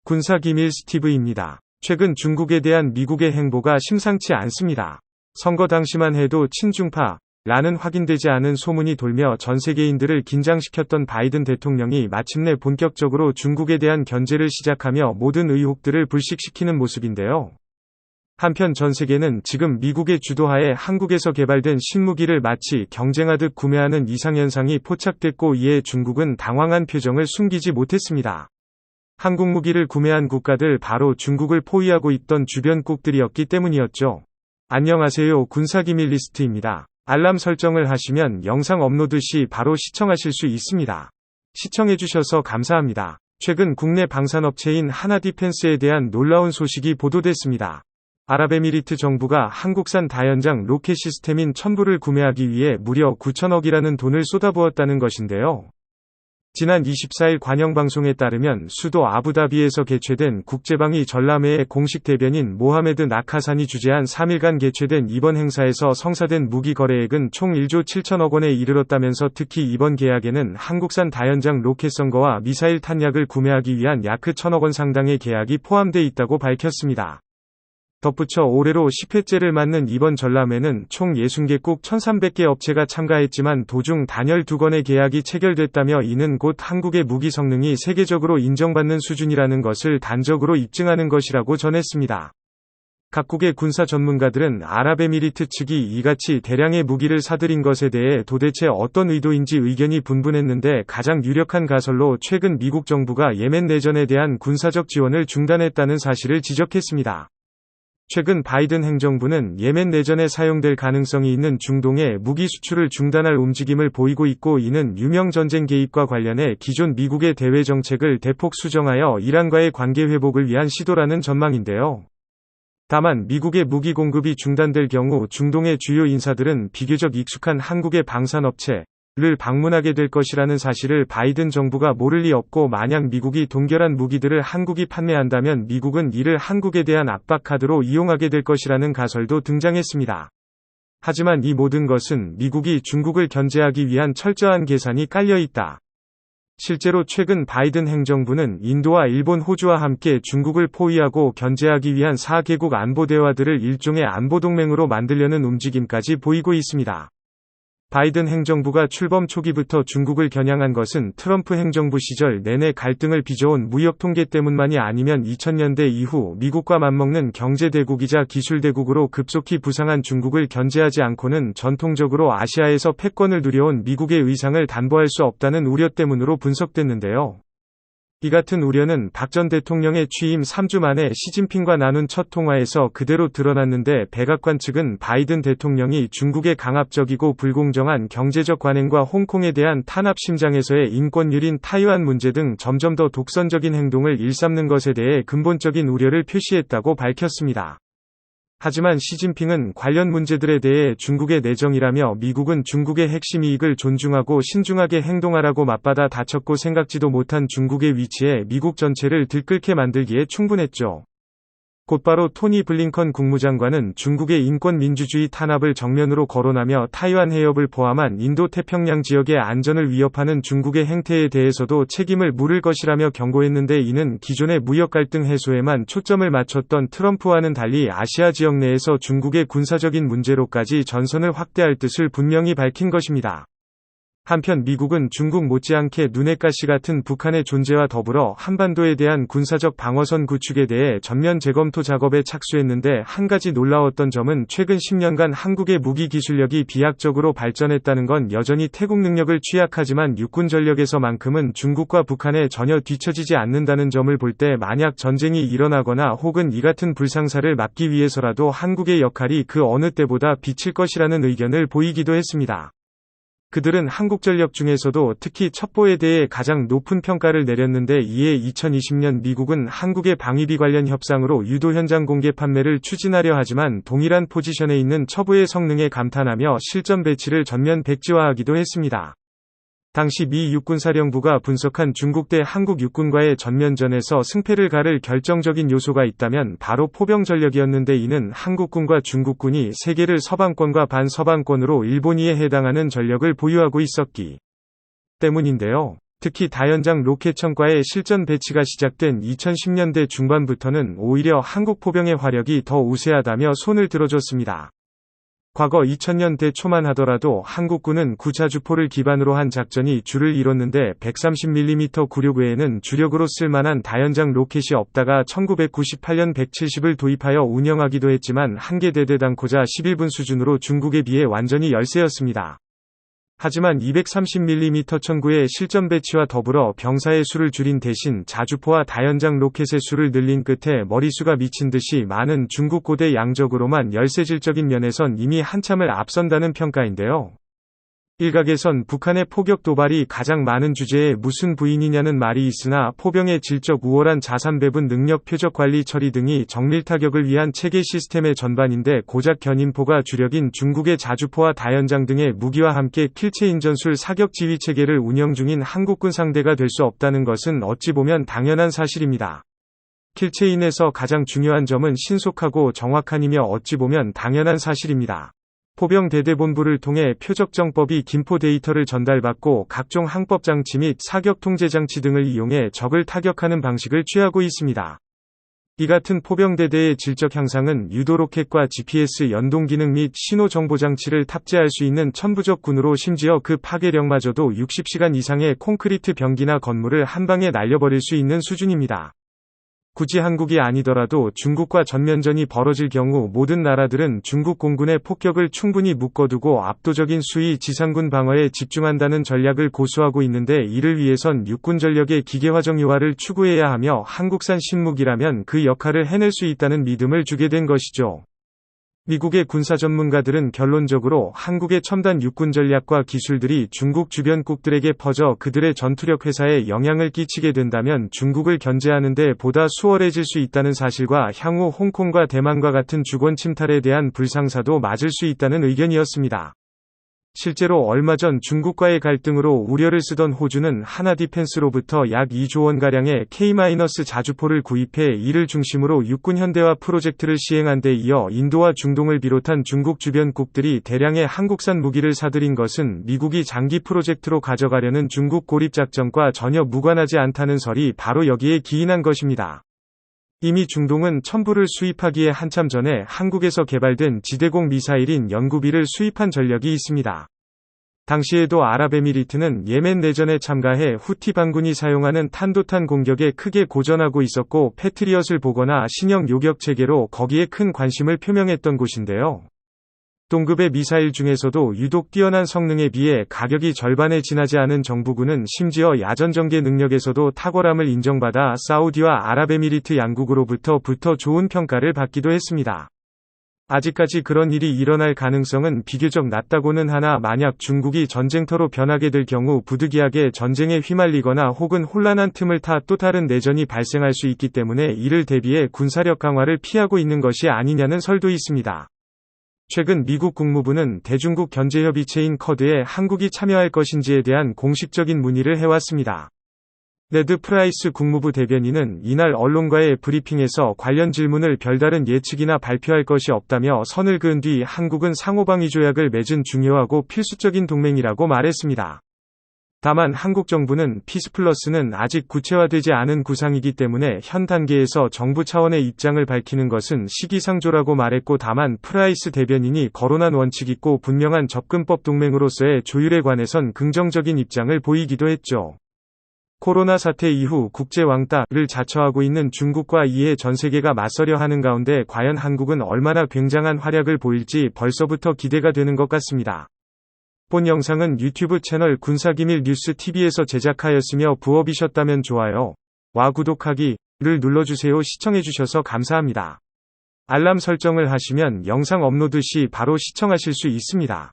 군사기밀 스티브입니다. 최근 중국에 대한 미국의 행보가 심상치 않습니다. 선거 당시만 해도 친중파라는 확인되지 않은 소문이 돌며 전 세계인들을 긴장시켰던 바이든 대통령이 마침내 본격적으로 중국에 대한 견제를 시작하며 모든 의혹들을 불식시키는 모습인데요. 한편 전 세계는 지금 미국의 주도하에 한국에서 개발된 신무기를 마치 경쟁하듯 구매하는 이상현상이 포착됐고, 이에 중국은 당황한 표정을 숨기지 못했습니다. 한국 무기를 구매한 국가들 바로 중국을 포위하고 있던 주변국들이었기 때문이었죠. 안녕하세요. 군사기밀 리스트입니다. 알람 설정을 하시면 영상 업로드 시 바로 시청하실 수 있습니다. 시청해주셔서 감사합니다. 최근 국내 방산업체인 하나디펜스에 대한 놀라운 소식이 보도됐습니다. 아랍에미리트 정부가 한국산 다연장 로켓 시스템인 천부를 구매하기 위해 무려 9천억이라는 돈을 쏟아부었다는 것인데요. 지난 24일 관영방송에 따르면 수도 아부다비에서 개최된 국제방위 전람회의 공식 대변인 모하메드 나카산이 주재한 3일간 개최된 이번 행사에서 성사된 무기 거래액은 총 1조 7천억 원에 이르렀다면서 특히 이번 계약에는 한국산 다연장 로켓 선거와 미사일 탄약을 구매하기 위한 약 1천억 원 상당의 계약이 포함돼 있다고 밝혔습니다. 덧붙여 올해로 10회째를 맞는 이번 전람회는 총 60개국 1,300개 업체가 참가했지만 도중 단열 2건의 계약이 체결됐다며 이는 곧 한국의 무기 성능이 세계적으로 인정받는 수준이라는 것을 단적으로 입증하는 것이라고 전했습니다. 각국의 군사 전문가들은 아랍에미리트 측이 이같이 대량의 무기를 사들인 것에 대해 도대체 어떤 의도인지 의견이 분분했는데, 가장 유력한 가설로 최근 미국 정부가 예멘 내전에 대한 군사적 지원을 중단했다는 사실을 지적했습니다. 최근 바이든 행정부는 예멘 내전에 사용될 가능성이 있는 중동에 무기 수출을 중단할 움직임을 보이고 있고, 이는 유명 전쟁 개입과 관련해 기존 미국의 대외 정책을 대폭 수정하여 이란과의 관계 회복을 위한 시도라는 전망인데요. 다만 미국의 무기 공급이 중단될 경우 중동의 주요 인사들은 비교적 익숙한 한국의 방산업체 를 방문하게 될 것이라는 사실을 바이든 정부가 모를 리 없고, 만약 미국이 동결한 무기들을 한국이 판매한다면 미국은 이를 한국에 대한 압박 카드로 이용하게 될 것이라는 가설도 등장했습니다. 하지만 이 모든 것은 미국이 중국을 견제하기 위한 철저한 계산이 깔려 있다. 실제로 최근 바이든 행정부는 인도와 일본, 호주와 함께 중국을 포위하고 견제하기 위한 4개국 안보 대화들을 일종의 안보동맹으로 만들려는 움직임까지 보이고 있습니다. 바이든 행정부가 출범 초기부터 중국을 겨냥한 것은 트럼프 행정부 시절 내내 갈등을 빚어온 무역 통계 때문만이 아니면 2000년대 이후 미국과 맞먹는 경제대국이자 기술대국으로 급속히 부상한 중국을 견제하지 않고는 전통적으로 아시아에서 패권을 누려온 미국의 의상을 담보할 수 없다는 우려 때문으로 분석됐는데요. 이 같은 우려는 박 전 대통령의 취임 3주 만에 시진핑과 나눈 첫 통화에서 그대로 드러났는데, 백악관 측은 바이든 대통령이 중국의 강압적이고 불공정한 경제적 관행과 홍콩에 대한 탄압, 심장에서의 인권 유린, 타이완 문제 등 점점 더 독선적인 행동을 일삼는 것에 대해 근본적인 우려를 표시했다고 밝혔습니다. 하지만 시진핑은 관련 문제들에 대해 중국의 내정이라며 미국은 중국의 핵심 이익을 존중하고 신중하게 행동하라고 맞받아 다쳤고, 생각지도 못한 중국의 위치에 미국 전체를 들끓게 만들기에 충분했죠. 곧바로 토니 블링컨 국무장관은 중국의 인권 민주주의 탄압을 정면으로 거론하며 타이완 해협을 포함한 인도-태평양 지역의 안전을 위협하는 중국의 행태에 대해서도 책임을 물을 것이라며 경고했는데, 이는 기존의 무역 갈등 해소에만 초점을 맞췄던 트럼프와는 달리 아시아 지역 내에서 중국의 군사적인 문제로까지 전선을 확대할 뜻을 분명히 밝힌 것입니다. 한편 미국은 중국 못지않게 눈엣 가시 같은 북한의 존재와 더불어 한반도에 대한 군사적 방어선 구축에 대해 전면 재검토 작업에 착수했는데, 한 가지 놀라웠던 점은 최근 10년간 한국의 무기 기술력이 비약적으로 발전했다는 건 여전히 태국 능력을 취약하지만 육군 전력에서만큼은 중국과 북한에 전혀 뒤처지지 않는다는 점을 볼 때, 만약 전쟁이 일어나거나 혹은 이 같은 불상사를 막기 위해서라도 한국의 역할이 그 어느 때보다 비칠 것이라는 의견을 보이기도 했습니다. 그들은 한국전력 중에서도 특히 첩보에 대해 가장 높은 평가를 내렸는데, 이에 2020년 미국은 한국의 방위비 관련 협상으로 유도 현장 공개 판매를 추진하려 하지만 동일한 포지션에 있는 첩보의 성능에 감탄하며 실전 배치를 전면 백지화하기도 했습니다. 당시 미 육군사령부가 분석한 중국 대 한국 육군과의 전면전에서 승패를 가를 결정적인 요소가 있다면 바로 포병 전력이었는데, 이는 한국군과 중국군이 세계를 서방권과 반서방권으로 일본이에 해당하는 전력을 보유하고 있었기 때문인데요. 특히 다연장 로켓천과의 실전 배치가 시작된 2010년대 중반부터는 오히려 한국 포병의 화력이 더 우세하다며 손을 들어줬습니다. 과거 2000년대 초만 하더라도 한국군은 구자주포를 기반으로 한 작전이 주를 이뤘는데 130mm 구륙 외에는 주력으로 쓸만한 다연장 로켓이 없다가 1998년 170을 도입하여 운영하기도 했지만 한개 대대당코자 11분 수준으로 중국에 비해 완전히 열세였습니다. 하지만 230mm 천구의 실전 배치와 더불어 병사의 수를 줄인 대신 자주포와 다연장 로켓의 수를 늘린 끝에 머리수가 미친 듯이 많은 중국 고대 양적으로만 열세질적인 면에선 이미 한참을 앞선다는 평가인데요. 일각에선 북한의 포격 도발이 가장 많은 주제에 무슨 부인이냐는 말이 있으나 포병의 질적 우월한 자산 배분 능력 표적 관리 처리 등이 정밀 타격을 위한 체계 시스템의 전반인데 고작 견인포가 주력인 중국의 자주포와 다연장 등의 무기와 함께 킬체인 전술 사격 지휘 체계를 운영 중인 한국군 상대가 될 수 없다는 것은 어찌 보면 당연한 사실입니다. 킬체인에서 가장 중요한 점은 신속하고 정확한이며 어찌 보면 당연한 사실입니다. 포병 대대본부를 통해 표적정법이 김포 데이터를 전달받고 각종 항법장치 및 사격 통제장치 등을 이용해 적을 타격하는 방식을 취하고 있습니다. 이 같은 포병 대대의 질적 향상은 유도 로켓과 GPS 연동 기능 및 신호 정보장치를 탑재할 수 있는 천부적 군으로 심지어 그 파괴력마저도 60시간 이상의 콘크리트 병기나 건물을 한 방에 날려버릴 수 있는 수준입니다. 굳이 한국이 아니더라도 중국과 전면전이 벌어질 경우 모든 나라들은 중국 공군의 폭격을 충분히 묶어두고 압도적인 수위 지상군 방어에 집중한다는 전략을 고수하고 있는데 이를 위해선 육군 전력의 기계화 정유화를 추구해야 하며 한국산 신무기라면 그 역할을 해낼 수 있다는 믿음을 주게 된 것이죠. 미국의 군사 전문가들은 결론적으로 한국의 첨단 육군 전략과 기술들이 중국 주변국들에게 퍼져 그들의 전투력 회사에 영향을 끼치게 된다면 중국을 견제하는 데 보다 수월해질 수 있다는 사실과 향후 홍콩과 대만과 같은 주권 침탈에 대한 불상사도 맞을 수 있다는 의견이었습니다. 실제로 얼마 전 중국과의 갈등으로 우려를 쓰던 호주는 하나디펜스로부터 약 2조 원가량의 K- 자주포를 구입해 이를 중심으로 육군 현대화 프로젝트를 시행한 데 이어 인도와 중동을 비롯한 중국 주변국들이 대량의 한국산 무기를 사들인 것은 미국이 장기 프로젝트로 가져가려는 중국 고립작전과 전혀 무관하지 않다는 설이 바로 여기에 기인한 것입니다. 이미 중동은 첨부를 수입하기에 한참 전에 한국에서 개발된 지대공 미사일인 연구비를 수입한 전력이 있습니다. 당시에도 아랍에미리트는 예멘 내전에 참가해 후티 반군이 사용하는 탄도탄 공격에 크게 고전하고 있었고 패트리엇을 보거나 신형 요격 체계로 거기에 큰 관심을 표명했던 곳인데요. 동급의 미사일 중에서도 유독 뛰어난 성능에 비해 가격이 절반에 지나지 않은 정부군은 심지어 야전전개 능력에서도 탁월함을 인정받아 사우디와 아랍에미리트 양국으로부터 좋은 평가를 받기도 했습니다. 아직까지 그런 일이 일어날 가능성은 비교적 낮다고는 하나 만약 중국이 전쟁터로 변하게 될 경우 부득이하게 전쟁에 휘말리거나 혹은 혼란한 틈을 타 또 다른 내전이 발생할 수 있기 때문에 이를 대비해 군사력 강화를 피하고 있는 것이 아니냐는 설도 있습니다. 최근 미국 국무부는 대중국 견제협의체인 쿼드에 한국이 참여할 것인지에 대한 공식적인 문의를 해왔습니다. 네드 프라이스 국무부 대변인은 이날 언론과의 브리핑에서 관련 질문을 별다른 예측이나 발표할 것이 없다며 선을 그은 뒤 한국은 상호방위 조약을 맺은 중요하고 필수적인 동맹이라고 말했습니다. 다만 한국 정부는 피스플러스는 아직 구체화되지 않은 구상이기 때문에 현 단계에서 정부 차원의 입장을 밝히는 것은 시기상조라고 말했고 다만 프라이스 대변인이 거론한 원칙있고 분명한 접근법 동맹으로서의 조율에 관해선 긍정적인 입장을 보이기도 했죠. 코로나 사태 이후 국제 왕따를 자처하고 있는 중국과 이에 전 세계가 맞서려 하는 가운데 과연 한국은 얼마나 굉장한 활약을 보일지 벌써부터 기대가 되는 것 같습니다. 본 영상은 유튜브 채널 군사기밀 뉴스 TV에서 제작하였으며 부업이셨다면 좋아요와 구독하기를 눌러주세요. 시청해주셔서 감사합니다. 알람 설정을 하시면 영상 업로드 시 바로 시청하실 수 있습니다.